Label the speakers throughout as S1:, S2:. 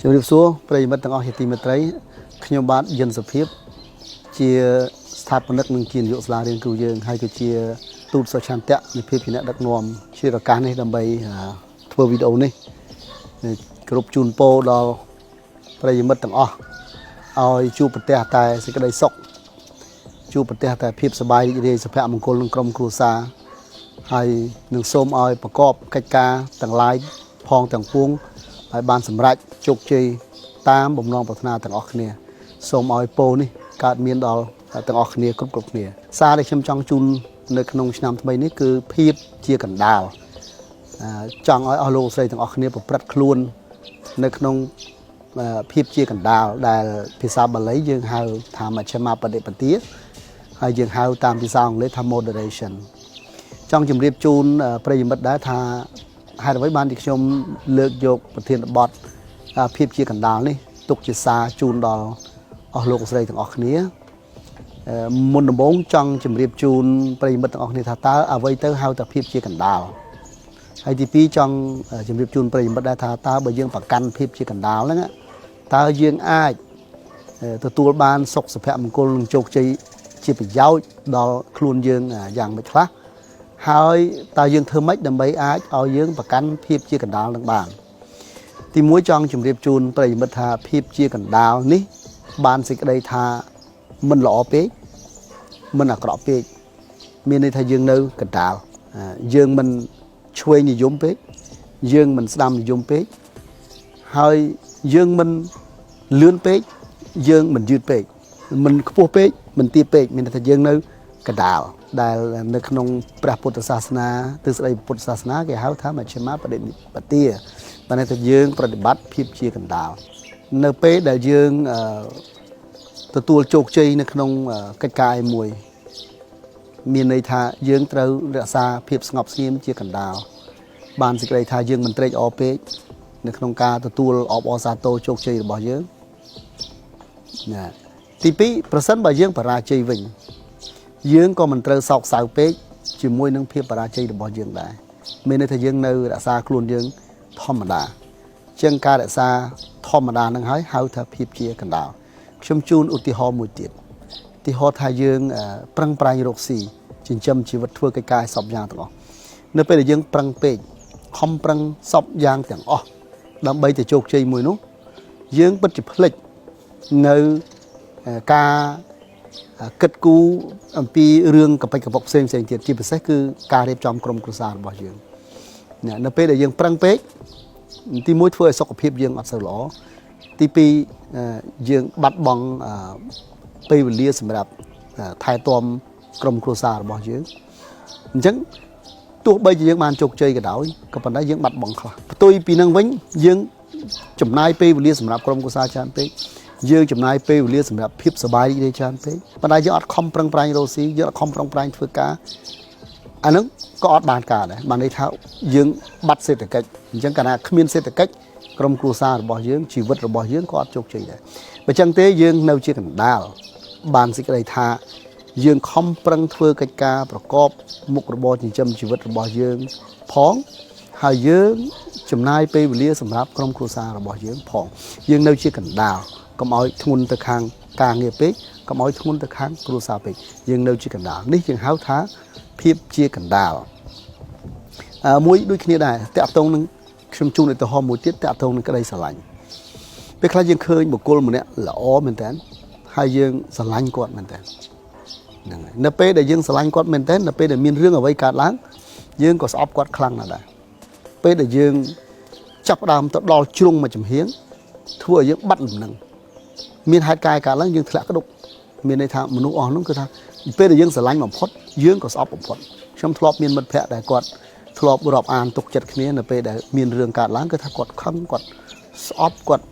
S1: ជំរាបសួរប្រិយមិត្តទាំងអស់ជាទីមេត្រីខ្ញុំបាទយិនសុភិបជាស្ថាបនិកនិងជានាយកសាលារៀនគ្រូយើងហើយក៏ជាទូតសុឆន្ទៈនៃភាពជាអ្នកដឹកនាំជាឱកាសនេះដើម្បីធ្វើវីដេអូនេះគ្រប់ជូនពរដល់ប្រិយមិត្តទាំងអស់ឲ្យជួបប្រទះតែសេចក្តីសុខជួបប្រទះតែភាពសប្បាយរីករាយសុភមង្គលក្នុងក្រុមគ្រួសារហើយនឹងសូមឲ្យប្រកបកិច្ចការទាំងឡាយផងទាំងពួងឲ្យបានសម្រេចជោគជ័យតាមបំណងប្រាថ្នាទាំងអស់គ្នាសូមឲ្យពរនេះកើតមានដល់ទាំងអស់គ្នាគ្រប់គ្នាសារដែលខ្ញុំចង់ជូននៅក្នុងឆ្នាំថ្មីនេះគឺភាពជាកណ្ដាលចង់ឲ្យអស់លោកស្រីទាំងអស់គ្នាប្រព្រឹត្តខ្លួននៅក្នុងភាពជាកណ្ដាលដែលភាសាបាលីយើងហៅថាមជ្ឈិមាបដិបទាហើយយើងហៅតាមភាសាអង់គ្លេសថា moderation ចង់ជម្រាបជូនប្រិយមិត្តដែរថាហេតុអ្វីបានទីខ្ញុំលើកយកប្រធានបទភាពជាកណ្ដាលនេះទុកជាសារជូនដល់អស់លោកស្រីទាំងអស់គ្នាមុនដំបូងចង់ជម្រាបជូនប្រិយមិត្តទាំងអស់គ្នាថាតើអ្វីទៅហៅថាភាពជាកណ្ដាលហើយទី2ចង់ជម្រាបជូនប្រិយមិត្តដែរថាតើបើយើងប្រកាន់ភាពជាកណ្ដាលហ្នឹងតើយើងអាចទទួលបានសុខសុភមង្គលនិងជោគជ័យជាប្រយោជន៍ដល់ខ្លួនយើងយ៉ាងម៉េចខ្លះហើយតើយើងធ្វើម៉េចដើម្បីអាចឲ្យយើងប្រកាន់ភាពជាកណ្ដាលនឹងបានទី1ចង់ជម្រាបជូនប្រិយមិត្តថាភាពជាកណ្ដាលនេះបានសេចក្តីថាមិនល្អពេកមិនអាក្រក់ពេកមានន័យថាយើងនៅកណ្ដាលយើងមិនឆ្វេងនិយមពេកយើងមិនស្ដាំនិយមពេកហើយយើងមិនលឿនពេកយើងមិនយឺតពេកមិនខ្ពស់ពេកមិនទាបពេកមានន័យថាយើងនៅកណ្ដាលដែលនៅក្នុងព្រះពុទ្ធសាសនាទិសដីពុទ្ធសាសនាគេហៅថាមជ្ឈិមាបដិបទាបានន័យថាយើងប្រតិបត្តិភាពជាកណ្ដាលនៅពេលដែលយើងទទួលជោគជ័យនៅក្នុងកិច្ចការឯមួយមានន័យថាយើងត្រូវរក្សាភាពស្ងប់ស្ងៀមជាកណ្ដាលបានសេចក្តីថាយើងមិនត្រេកអរពេកនៅក្នុងការទទួលអបអរសាទរជោគជ័យរបស់យើងណាទី2ប្រសិនបើយើងបរាជ័យវិញយើងក៏មិនត្រូវសោកសៅពេកជាមួយនឹងភាពបរាជ័យរបស់យើងដែរមានន័យថាយើងនៅរក្សាខ្លួនយើងធម្មតាជាងការរក្សាធម្មតានឹងហើយហៅថាភាពជាកណ្ដាលខ្ញុំជូនឧទាហរណ៍មួយទៀតឧទាហរណ៍ថាយើងប្រឹងប្រែងរកស៊ីចិញ្ចឹមជីវិតធ្វើកិច្ចការសពយ៉ាងទាំងអស់នៅពេលដែលយើងប្រឹងពេកខំប្រឹងសពយ៉ាងទាំងអស់ដើម្បីទៅជោគជ័យមួយនោះយើងពិតជាភ្លេចនៅការគិតគូរអំពីរឿងកប៉ិចកប៉ុកផ្សេងទៀតជាពិសេសគឺការរៀបចំក្រុមគ្រួសាររបស់យើងនៅពេលដែលយើងប្រឹងពេកទី1ធ្វើឲ្យសុខភាពយើងអត់សូវល្អទី2យើងបាត់បង់ពេលវេលាសម្រាប់ថែទាំក្រុមគ្រួសាររបស់យើងអញ្ចឹងទោះបីជាយើងបានជោគជ័យក៏ដោយក៏ប៉ុន្តែយើងបាត់បង់ខ្លះផ្ទុយពីនឹងវិញយើងចំណាយពេលវេលាសម្រាប់ក្រុមគ្រួសារច្រើនពេកយើងចំណាយពេលវេលាសម្រាប់ភាពសប្បាយរីករាយច្រើនពេកប៉ុន្តែយើងអត់ខំប្រឹងប្រែងរកស៊ីយើងអត់ខំប្រឹងប្រែងធ្វើការអាហ្នឹងក៏អត់បានការដែរបានន័យថាយើងបាត់សេដ្ឋកិច្ចអញ្ចឹងកាលណាគ្មានសេដ្ឋកិច្ចក្រុមគ្រួសាររបស់យើងជីវិតរបស់យើងក៏អត់ជោគជ័យដែរបើចឹងទេយើងនៅជាកណ្ដាលបានសេចក្តីថាយើងខំប្រឹងធ្វើកិច្ចការប្រកបមុខរបរចិញ្ចឹមជីវិតរបស់យើងផងហើយយើងចំណាយពេលវេលាសម្រាប់ក្រុមគ្រួសាររបស់យើងផងយើងនៅជាកណ្ដាលកុំឲ្យធ្ងន់ទៅខាងការងារពេកកុំឲ្យធ្ងន់ទៅខាងគ្រួសារពេកយើងនៅជាកណ្ដាលនេះយើងហៅថាភាពជាកណ្ដាលមួយដូចគ្នាដែរតាក់ទងនឹងខ្ញុំជូនឧទាហរណ៍មួយទៀតតាក់ទងនឹងក្តីស្រឡាញ់ពេលខ្លះយើងឃើញបុគ្គលម្នាក់ល្អមែនតើហើយយើងស្រឡាញ់គាត់មែនតើហ្នឹងហើយនៅពេលដែលយើងស្រឡាញ់គាត់មែនតើនៅពេលដែលមានរឿងអ្វីកើតឡើងយើងក៏ស្អប់គាត់ខ្លាំងណាស់ដែរពេលដែលយើងចាប់ផ្ដើមទៅដល់ជ្រុងមួយចំហៀងធ្វើឲ្យយើងបាត់លំនឹងមានហេតុការណ៍កើតឡើងយើងធ្លាក់ក្តុកមានន័យថាមនុស្សអស់នោះគឺថាពេលដែលយើងស្រឡាញ់បំផុតយើងក៏ស្អប់បំផុតខ្ញុំធ្លាប់មានមិត្តភ័ក្តិដែលគាត់ធ្លាប់រាប់អានទុកចិត្តគ្នានៅពេលដែលមានរឿងកើតឡើងគឺថាគាត់ខឹងគាត់ស្អប់គាត់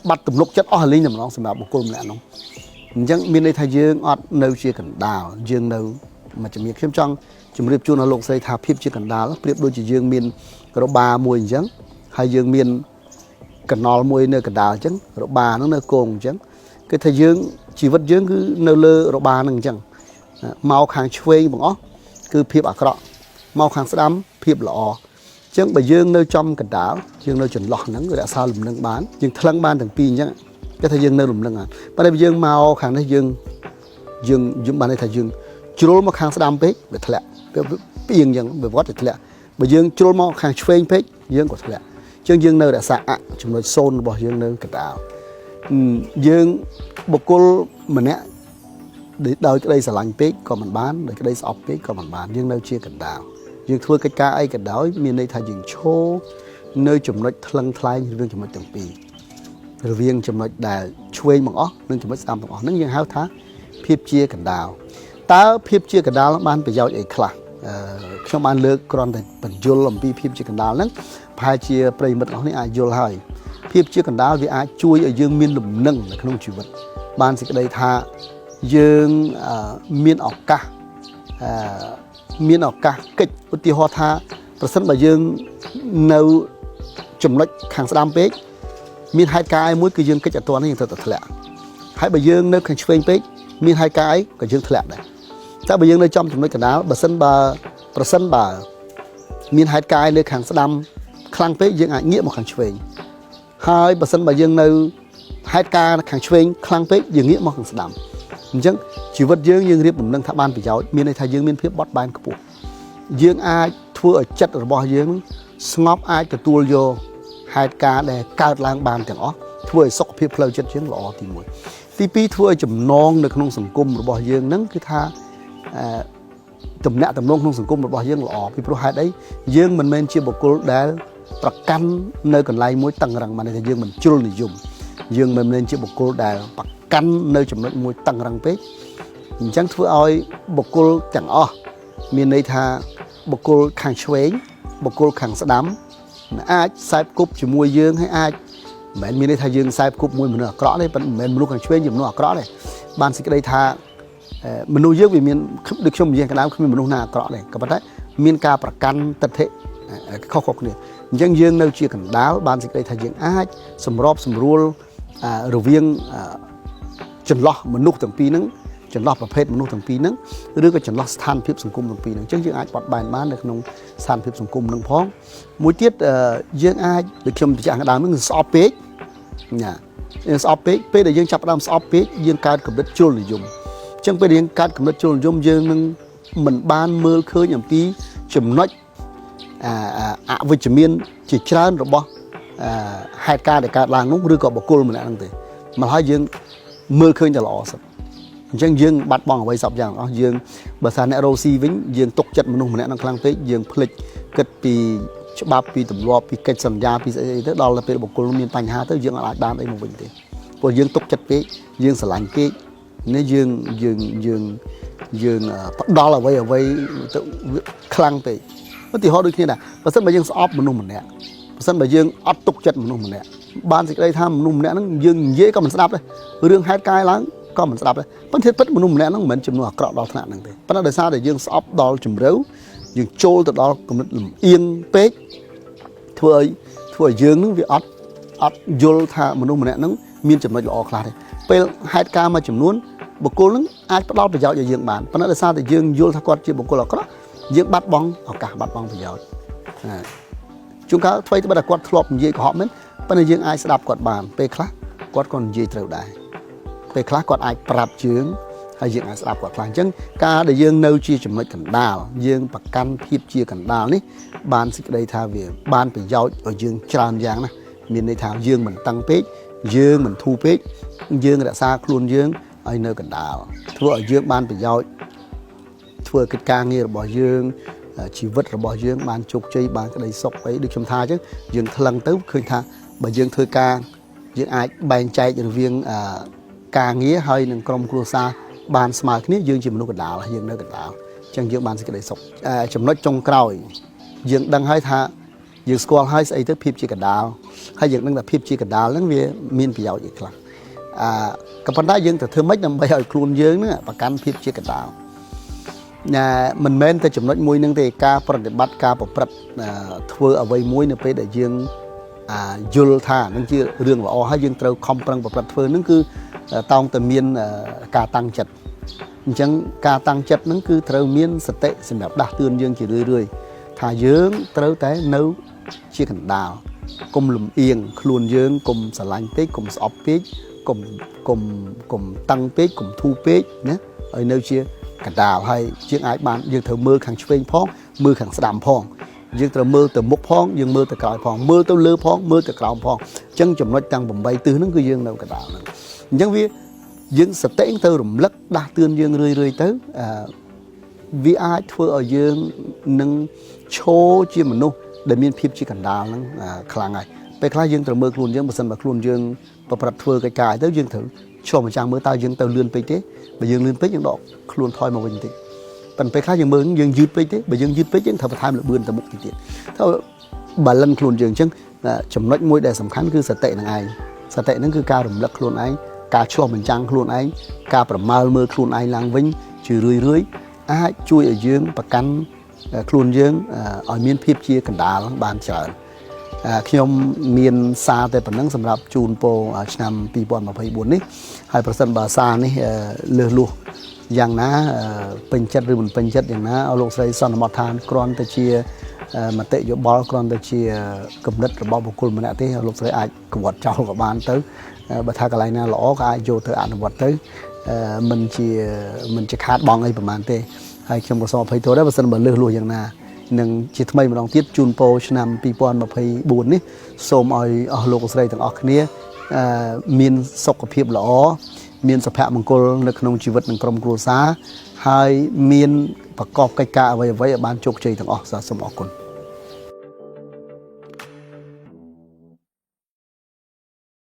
S1: បាត់ទំនុកចិត្តអស់លីងតែម្ដងសម្រាប់បុគ្គលម្នាក់នោះអញ្ចឹងមានន័យថាយើងអត់នៅជាកណ្ដាលយើងនៅមួយជំនាញខ្ញុំចង់ជម្រាបជូនដល់លោកស្រីថាភាពជាកណ្ដាលប្រៀបដូចជាយើងមានរបាមួយអញ្ចឹងហើយយើងមានកណ្ដុរមួយនៅកណ្ដាលអញ្ចឹងរបាហ្នឹងនៅគងអញ្ចឹងគឺថាយើងជីវិតយើងគឺនៅលើរបាហ្នឹងអញ្ចឹងមកខាងឆ្វេងបងអស់គឺភាពអាក្រក់មកខាងស្ដាំភាពល្អ Chẳng bởi dương nơi trong cẩn đảo dương nơi chuẩn lọt nắng người đã sao lùm nâng bán dương thăng ban thằng pi nhá cái thời dương nơi lùm nâng à ban đây dương màu kháng đây dương ban đây thời dương trôi mà kháng đam pếch để thẹn piêng dương bởi vót để thẹn bởi dương trôi mà kháng phên pếch dương của thẹn chương dương nơi đã xạ chúng nó xôn bỏ dương nơi cẩn đảo dương bọc cô mình á để đôi cái đây là lạnh pếch còn mình bán để cái đây sọp pếch còn mình bán dương nơi chia cẩn đảo dương thua cái ca ấy cái đó miền đây thay dương chô nơi chủng loại thăng thay như viên chủng loại từng pi rồi viên chủng loại đà chui bằng ó nên chủng loại sam bằng ó nên dương háo thá phép chia cẩn đào ta phép chia cẩn đào ban phải giao ấy khla trong ban lược còn để bẩn dul làm pi phép chia cẩn đào nắng phải chia prey mất ó này ai dul hay phép chia cẩn đào vì ai chui ở dương miền lùm nâng là không chịu vật ban sẽ cái đây tha dương miền ọc ca miền ọc ca kịch ưu tiên hoa thaประสานบ่យើងនៅចំណុចខាងស្ដាំពេកមានហេតុការណ៍មួយគឺយើងកិច្ចអត់ទាន់យើងត្រូវតែធ្លាក់ហើយបើយើងនៅខាងឆ្វេងពេកមានហេតុការណ៍ក៏យើងធ្លាក់ដែរតែបើយើងនៅចំចំណុចកណ្ដាលប្រសិនបើមានហេតុការណ៍នៅខាងស្ដាំខ្លាំងពេកយើងអាចងាកមកខាងឆ្វេងហើយបើសិនបើយើងនៅហេតុការណ៍ខាងឆ្វេងខ្លាំងពេកយើងងាកមកខាងស្ដាំអញ្ចឹងជីវិតយើងរៀបដំណឹងថាបានប្រយោជន៍មានន័យថាយើងមានភាពបត់បែនខ្ពស់យើងអាចធ្វើឲ្យចិត្តរបស់យើងស្ងប់អាចទទួលយកហេតុការណ៍ដែលកើតឡើងបានទាំងអស់ធ្វើឲ្យសុខភាពផ្លូវចិត្តយើងល្អទី1ទី2ធ្វើឲ្យចំណងនៅក្នុងសង្គមរបស់យើងហ្នឹងគឺថាទំនាក់ទំនងក្នុងសង្គមរបស់យើងល្អពីព្រោះហេតុអីយើងមិនមែនជាបុគ្គលដែលប្រកាន់នៅកន្លែងមួយតឹងរឹងបានតែយើងមិនជ្រុលនិយមយើងមិនមែនជាបុគ្គលដែលប្រកាន់នៅចំណុចមួយតឹងរឹងពេកអញ្ចឹងធ្វើឲ្យបុគ្គលទាំងអស់មានន័យថាបុគ្គលខាងឆ្វេងបុគ្គលខាងស្ដាំអាចខ្សែគប់ជាមួយយើងហើយអាចមិនមែនមានន័យថាយើងខ្សែគប់មួយមនុស្សអាក្រក់ទេប៉ុន្តែមិនមែនមនុស្សខាងឆ្វេងជាមនុស្សអាក្រក់ទេបានសេចក្តីថាមនុស្សយើងវាមានដូចខ្ញុំនិយាយកណ្ដាលគ្មានមនុស្សណាអាក្រក់ទេក៏ប៉ុន្តែមានការប្រកាន់ទិដ្ឋិខុសៗគ្នាអញ្ចឹងយើងនៅជាកណ្ដាលបានសេចក្តីថាយើងអាចសម្របសម្រួលរវាងចន្លោះមនុស្សទាំងពីរហ្នឹងចន្លោះប្រភេទមនុស្សទាំងពីរហ្នឹងឬក៏ចន្លោះស្ថានភាពសង្គមទាំងពីរហ្នឹងអញ្ចឹងយើងអាចបត់បែនបាននៅក្នុងស្ថានភាពសង្គមហ្នឹងផងមួយទៀតយើងអាចដូចខ្ញុំបញ្ជាក់ដើមហ្នឹងគឺស្អប់ពេកណាយើងស្អប់ពេកពេលដែលយើងចាប់ផ្ដើមស្អប់ពេកយើងកើតកំណត់ជលនិយមអញ្ចឹងពេលយើងកើតកំណត់ជលនិយមយើងនឹងមិនបានមើលឃើញអំពីចំណុចអវិជ្ជមានជាច្រើនរបស់ហេតុការណ៍ដែលកើតឡើងនោះឬក៏បុគ្គលម្នាក់ហ្នឹងទេមកហើយយើងមើលឃើញតែល្អសិនអញ្ចឹងយើងបាត់បង់អ្វីសពយ៉ាងអស់យើងបើថាអ្នករស់ស៊ីវិញយើងទុកចិត្តមនុស្សម្នាក់នឹងខ្លាំងពេកយើងភ្លេចគិតពីច្បាប់ពីទម្លាប់ពីកិច្ចសន្យាពីស្អីទៅដល់ពេលបុគ្គលមានបញ្ហាទៅយើងអាចបានអីមកវិញទេព្រោះយើងទុកចិត្តពេកយើងស្រឡាញ់ពេកនេះយើងផ្ដល់អ្វីទៅខ្លាំងពេកឧទាហរណ៍ដូចគ្នាដែរបើសិនបើយើងស្អប់មនុស្សម្នាក់បើសិនបើយើងអត់ទុកចិត្តមនុស្សម្នាក់បានសេចក្តីថាមនុស្សម្នាក់ហ្នឹងយើងនិយាយក៏មិនស្ដាប់ដែររឿងហេតុការណ៍ឡើងក៏មិនស្ដាប់ដែរប៉ុន្តែពិតមនុស្សម្នាក់ហ្នឹងមិនមែនចំនួនអាក្រក់ដល់ថ្នាក់ហ្នឹងទេប៉ុន្តែដោយសារតែយើងស្អប់ដល់ជំរឿយើងចូលទៅដល់គំនិតលំអៀងពេកធ្វើឲ្យយើងហ្នឹងវាអត់យល់ថាមនុស្សម្នាក់ហ្នឹងមានចំណុចល្អខ្លះទេពេលហេតុការណ៍មួយចំនួនបុគ្គលហ្នឹងអាចផ្ដល់ប្រយោជន៍ឲ្យយើងបានប៉ុន្តែដោយសារតែយើងយល់ថាគាត់ជាបុគ្គលអាក្រក់យើងបាត់បង់ឱកាសបាត់បង់ប្រយោជន៍ជួនកាលថ្មីត្បិតតែគាត់ធ្លាប់និយាយកុហកមែនប៉ុន្តែយើងអាចស្ដាប់គាត់បានពេលខ្លះគាត់ក៏និយាយត្រូវដែរពេលខ្លះគាត់អាចប្រាប់យើងហើយយើងអាចស្ដាប់គាត់ខ្លះអញ្ចឹងការដែលយើងនៅជាចំណុចកណ្ដាលយើងប្រកាន់ភាពជាកណ្ដាលនេះបានសេចក្តីថាវាបានប្រយោជន៍ឲ្យយើងច្រើនយ៉ាងណាមានន័យថាយើងមិនតឹងពេកយើងមិនធូរពេកយើងរក្សាខ្លួនយើងឲ្យនៅកណ្ដាលធ្វើឲ្យយើងបានប្រយោជន៍ធ្វើកិច្ចការងាររបស់យើងជីវិតរបស់យើងបានជោគជ័យបានក្តីសុខអីដូចខ្ញុំថាអញ្ចឹងយើងថ្លឹងទៅឃើញថាបើយើងធ្វើការយើងអាចបែងចែករវាងការងារហើយនឹងក្រុមគ្រួសារបានស្មើគ្នាយើងជាមនុស្សកណ្ដាលយើងនៅកណ្ដាលអញ្ចឹងយើងបានសេចក្តីសុខចំណុចចុងក្រោយយើងដឹងហើយថាយើងស្គាល់ហើយស្អីទៅភាពជាកណ្ដាលហើយយើងដឹងថាភាពជាកណ្ដាលហ្នឹងវាមានប្រយោជន៍អីខ្លះក៏ប៉ុន្តែយើងត្រូវធ្វើម៉េចដើម្បីឲ្យខ្លួនយើងហ្នឹងប្រកាន់ភាពជាកណ្ដាលមិនមែនតែចំណុចមួយហ្នឹងទេការប្រតិបត្តិការប្រព្រឹត្តធ្វើអ្វីមួយនៅពេលដែលយើងយល់ថានឹងជារឿងល្អហើយយើងត្រូវខំប្រឹងប្រព្រឹត្តធ្វើហ្នឹងគឺតោងតែមានការតាំងចិត្តអញ្ចឹងការតាំងចិត្តហ្នឹងគឺត្រូវមានសតិសម្រាប់ដាស់តឿនយើងជារឿយ ថាយើងត្រូវតែនៅជាកណ្ដាលកុំលំអៀងខ្លួនយើងកុំស្រឡាញ់ពេកកុំស្អប់ពេកកុំតឹងពេកកុំធូរពេកណាឲ្យនៅជាកណ្ដាលហើយយើងអាចបានយើងត្រូវមើលខាងឆ្វេងផងមើលខាងស្ដាំផងយើងត្រូវមើលទៅមុខផងយើងមើលទៅក្រោយផងមើលទៅលើផងមើលទៅក្រោមផងអញ្ចឹងចំណុចទាំង8ទិសហ្នឹងគឺយើងនៅកណ្ដាលហ្នឹងអញ្ចឹងយើងសតិទៅរំលឹកដាស់តឿនយើងរឿយទៅវាអាចធ្វើឲ្យយើងនឹងឈរជាមនុស្សដែលមានភាពជាកណ្ដាលហ្នឹងខ្លាំងហើយពេលខ្លះយើងត្រូវមើលខ្លួនយើងបើសិនបើខ្លួនយើងប្រព្រឹត្តធ្វើកិច្ចការទៅយើងត្រូវឆ្លងម្ចាំងមើលតើយើងទៅលឿនពេកទេបើយើងលឿនពេកយើងដកខ្លួនថយមកវិញបន្តិចប៉ុន្តែពេលខ្លះយើងមើលយើងយឺតពេកទេបើយើងយឺតពេកយើងត្រូវបន្ថែមលបឿនទៅមុខទៀតទៅបាឡិនខ្លួនយើងអញ្ចឹងចំណុចមួយដែលសំខាន់គឺសតិនឹងឯងសតិហ្នឹងគឺការរំលឹកខ្លួនឯងការឆ្លងបញ្ចាំងខ្លួនឯងការប្រមាលមើលខ្លួនឯងឡើងវិញជារឿយអាចជួយឲ្យយើងប្រកាន់ខ្លួនយើងឲ្យមានភាពជាកណ្ដាលបានច្រើនខ្ញុំមានសារតែប៉ុណ្្នឹងសម្រាប់ជូនពរឆ្នាំ2024នេះហើយប្រសិនបើសារនេះលើសលួសយ៉ាងណាពេញចិត្តឬមិនពេញចិត្តយ៉ាងណាឲ្យលោកស្រីសន្មតឋានគ្រាន់តែជាមតិយោបល់គ្រាន់តែជាគំនិតរបស់បុគ្គលម្នាក់ទេលោកស្រីអាចកវត្តចោលក៏បានទៅបើថាកន្លែងណាល្អក៏អាចយកទៅអនុវត្តទៅមិនជាខាតបងអីប្រហែលទេហើយខ្ញុំក៏សូមអភ័យទោសដែរបើសិនបើលើសលួសយ៉ាងណានឹងជាថ្មីម្ដងទៀតជូនពរឆ្នាំ2024នេះសូមឲ្យអស់លោកស្រីទាំងអស់គ្នាមានសុខភាពល្អមានសុភមង្គលនៅក្នុងជីវិតនិងក្រុមគ្រួសារហើយមានប្រកបកិច្ចការអ្វីៗឲ្យបានជោគជ័យទាំងអស់សូមអរគុណ